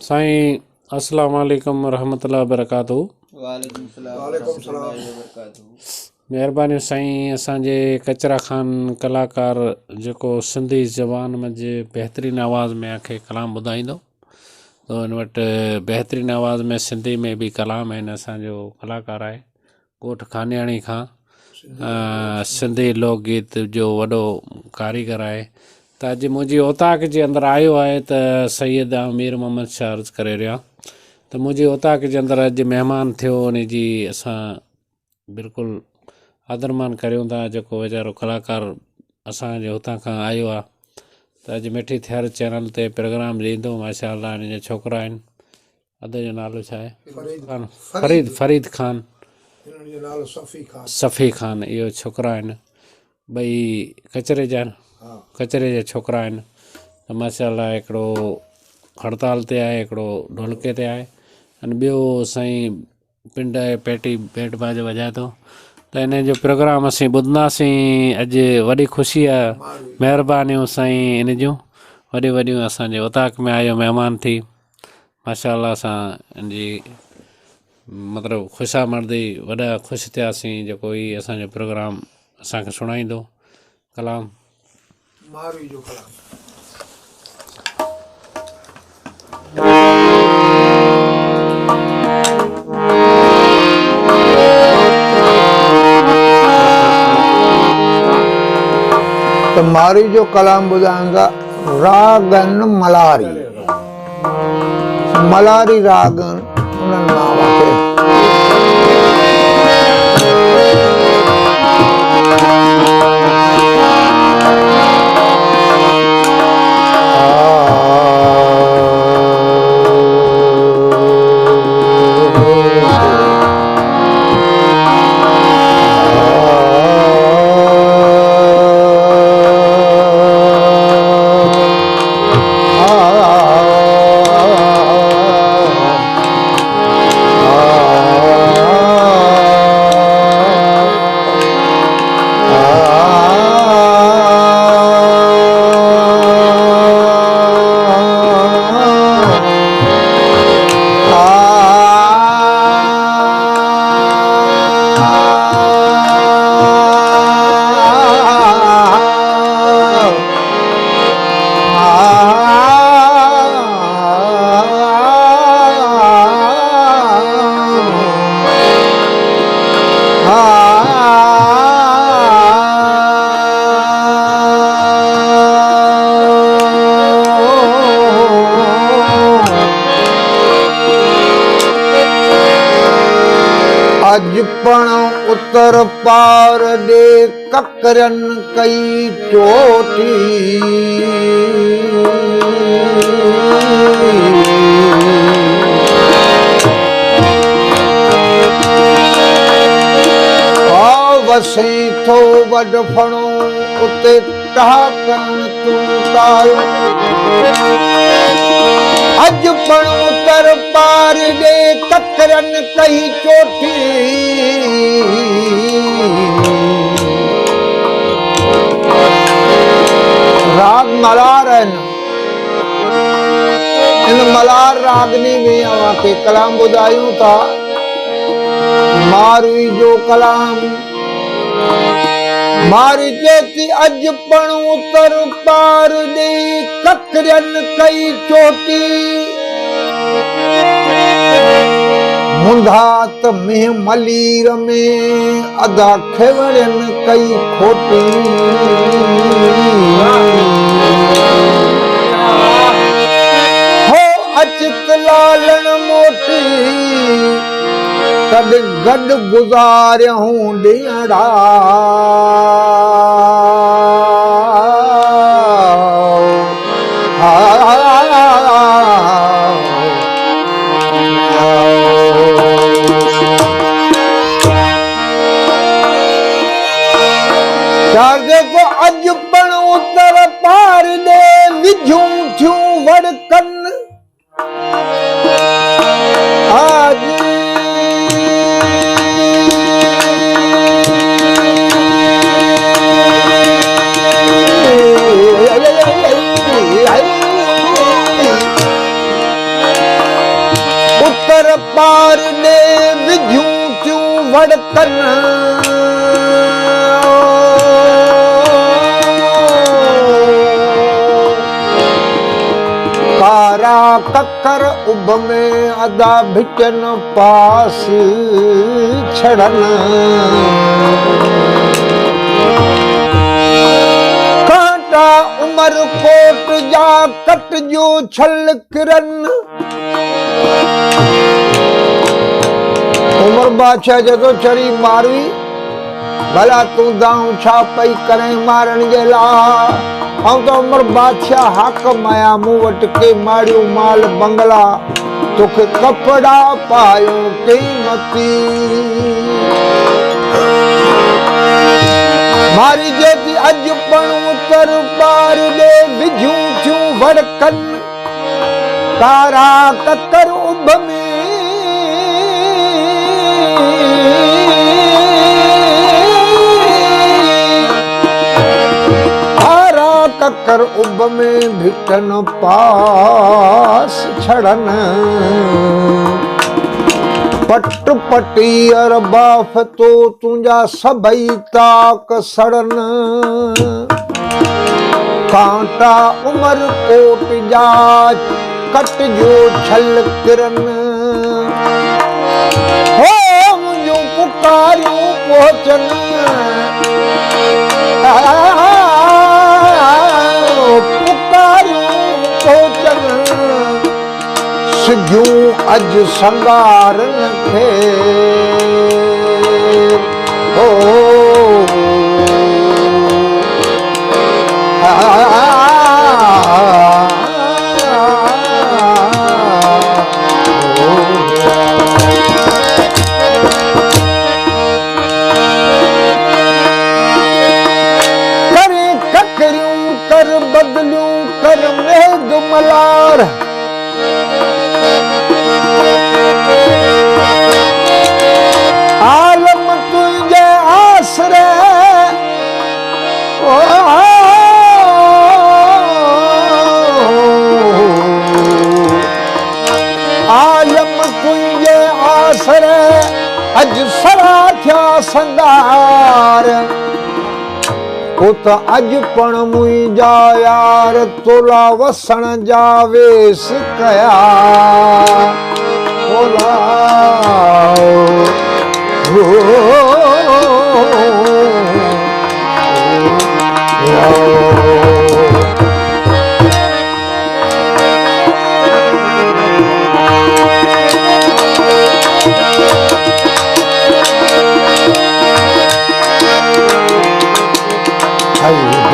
साईं अस्सलाम वालेकुम रहमतुल्लाह वबरकातुहू। वालेकुम सलाम वरहमतुल्लाहि वबरकातुहू। महिरबानी साईं, असांजे कचरा खान कलाकार जेको सिंधी ज़बान मंझि बहितरीनु आवाज़ में आखे कलाम ॿुधाईंदो, त हिन वटि बहितरीनु आवाज़ में सिंधी में बि कलाम आहिनि। असांजो कलाकार आहे कोट खानियाणी खां, सिंधी लोकगीत जो वॾो कारीगर आहे। त अॼु मुंहिंजी ओताक जे अंदरि आयो आहे त सैयद अमीर मोहम्मद शाह अर्ज़ु करे रहिया त मुंहिंजी ओताक जे अंदरि अॼु महिमान थियो, उन जी असां बिल्कुलु आदरमान करियूं था। जेको वीचारो कलाकार असांजे हुतां खां आयो आहे, त अॼु मिठी थियर चैनल ते प्रोग्राम ॾींदो। माशाअल्लाह हिन जा छोकिरा आहिनि, अधु जो नालो छा आहे? फरीद खान, सफ़ी खान, इहो छोकिरा आहिनि, ॿई कचरे जा कचरे जा छोकिरा आहिनि। त माशाअल्लाह हिकिड़ो हड़ताल ते आहे, हिकिड़ो ढोलके ते आहे, अने ॿियो साईं पिंड पेटी बेट बाज वॼाए थो। त इन जो प्रोग्राम असीं ॿुधंदासीं। अॼु वॾी ख़ुशी आहे, महिरबानियूं साईं इन जूं वॾियूं वॾियूं असांजे उताक में आयो महिमान थी। माशाअल्लाह असां इन जी मतिलबु ख़ुशामर्दी वॾा ख़ुशि थियासीं जेको ही असांजो प्रोग्राम असांखे सुणाईंदो कलाम। मारवी जो कलाम। तो मारवी जो कलाम ॿुधाईंदा रागन मलारी। मलारी रागन उन्हनि नाम खे अज पण उतर पार दे ककरन कई चोटी। वसे थो वड फणो उते टहाकन तू तायो। अज पण उतर पार दे ककरन कई चोटी। राग मलार आहिनि। इन मलार रागनी में अवांखे कलाम ॿुधायूं था। मारवी जो कलाम मारी चेती अज पण उतर पार दे ककरन कई चोटी। मुंधात में मलीर में अदा खेवड़न कई खोटी। हो अचित लालन मोटी कद गड गुजारियूं ॾियड़ा। को अज पण उतर पार दे विझूं थियूं वड़कन। आज पार ने विझूं त्यूं वड़कन कारा ककर उभ में अदा भिटन पास छड़न कांटा उमर कोट जा कट जो छल किरन उमर बादशाह जदो चरी मारवी भला तू दाऊ छा पई करे मारण जे ला तो उमर बादशाह हाकम आया मूं वट के माड़ियो माल बंगला तोखे कपड़ा पायो कीमती मारी जेती अज पण उतर पार दे विझूं थियूं वड़कन कारा ककर उभ में ककर उभ में भिटन पास छड़न पट पटी अरबाफ तो तुंजा सबई ताक सड़न कांटा उमर कोट जा कट जो छल किरन हो मुझो पुकारियूं पहुचन सिग्यूं अज संगारन खे ओ करे ककरियूं कर बदलियूं कर मेघ मलार आलम तुझे आसरे ओ आलम तुझे आसरे अज सरा थिया संगार ओ त अज पण मुंहिंजा यार तोला वसण जा वेस कया ओला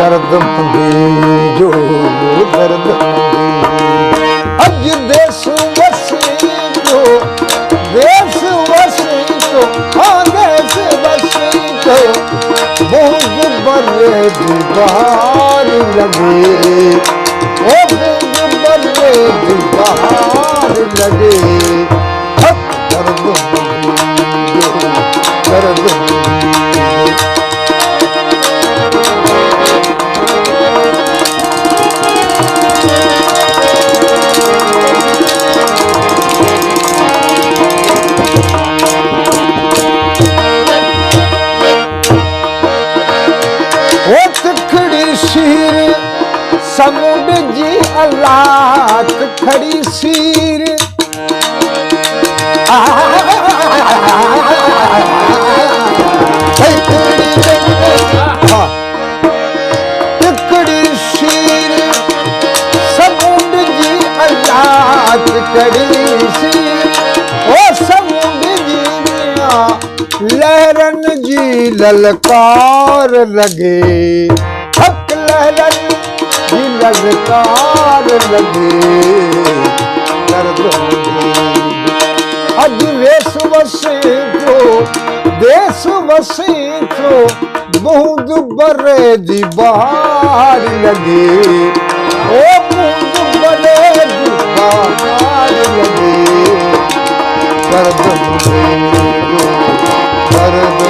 दर्द मंदी जो दर्द अज देश वसे तो देश वसे तो हाँ देश वसे तो बूंद बर्रे दी बहार लगे ओ बूंद बर्रे दी बहार लगे दर्द मंदी जो दर्द समुद्र जी अल्लाह खड़ी सीर तिकड़ी सीर समुद्र जी अल्लाह खड़ी सीर ओ समुद्र जी लहरन जी ललकार लगे हक लहरन ललकार लगे दर्द अज वेस वसे तो देश वसे तो बूंद बर्रे दी बहार लगे ओ बूंद बर्रे दी बहार लगे दर्द दर्द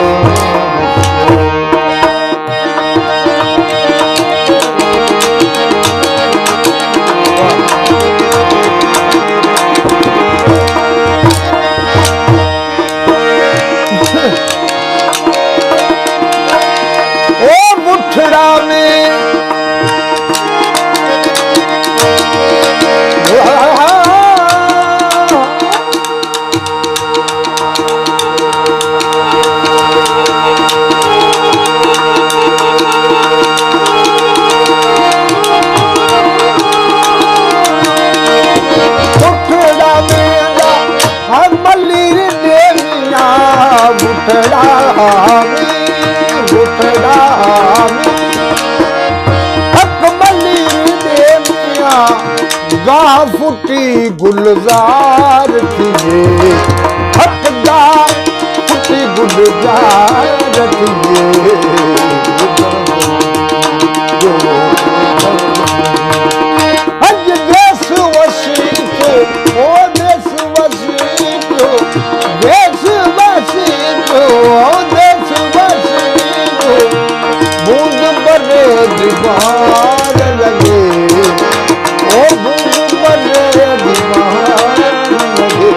गुठड़ा गाह फुटी गुलजार थिए हकदार फुटी गुलजार थिए अज देश वसीतो ओ देश वसीतो देश वसीतो ओ देश वसीतो बूंद बने दीवार लगे ओ बूंद बने दीवार लगे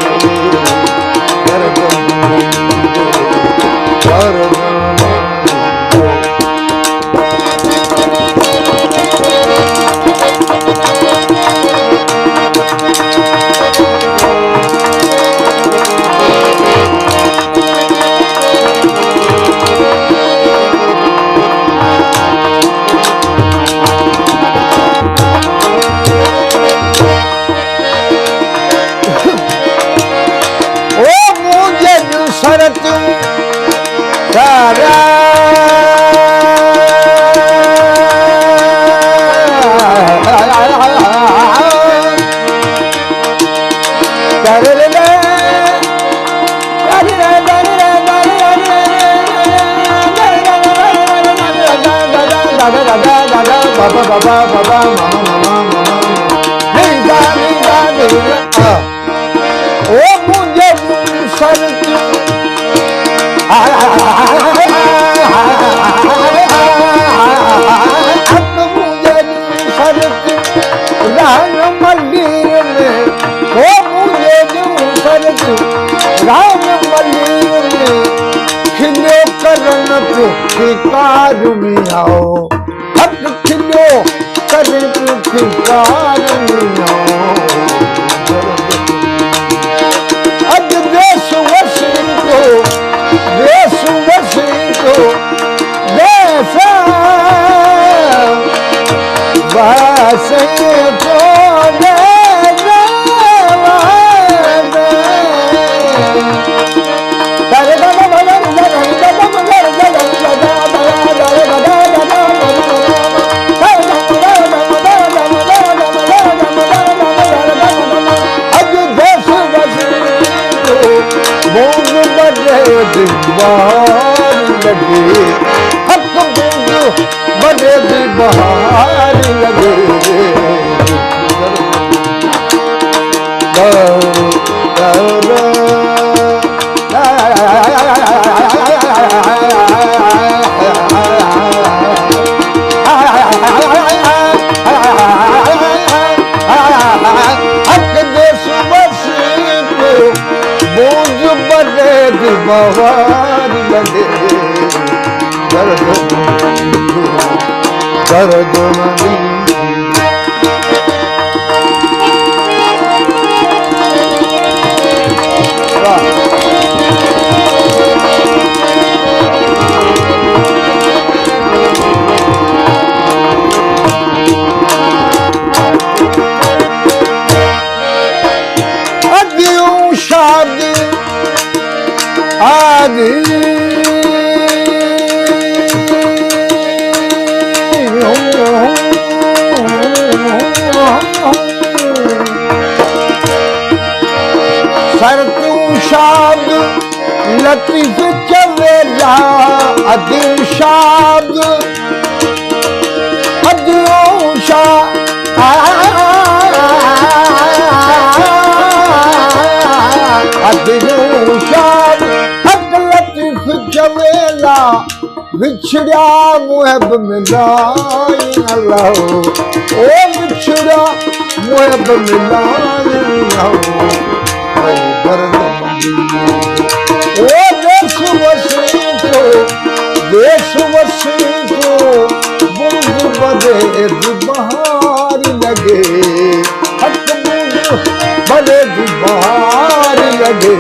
लतीफ चवेला अदिल शाद अदिल शाद अदिल शाद लतीफ चवेला बिछड़ा मुहब मिलाई अल्लाह ओ बिछड़ा मुहब मिलाई ओ देश वसीतो बूंद बदे बहार लगे हक बूंद बदे बहार लगे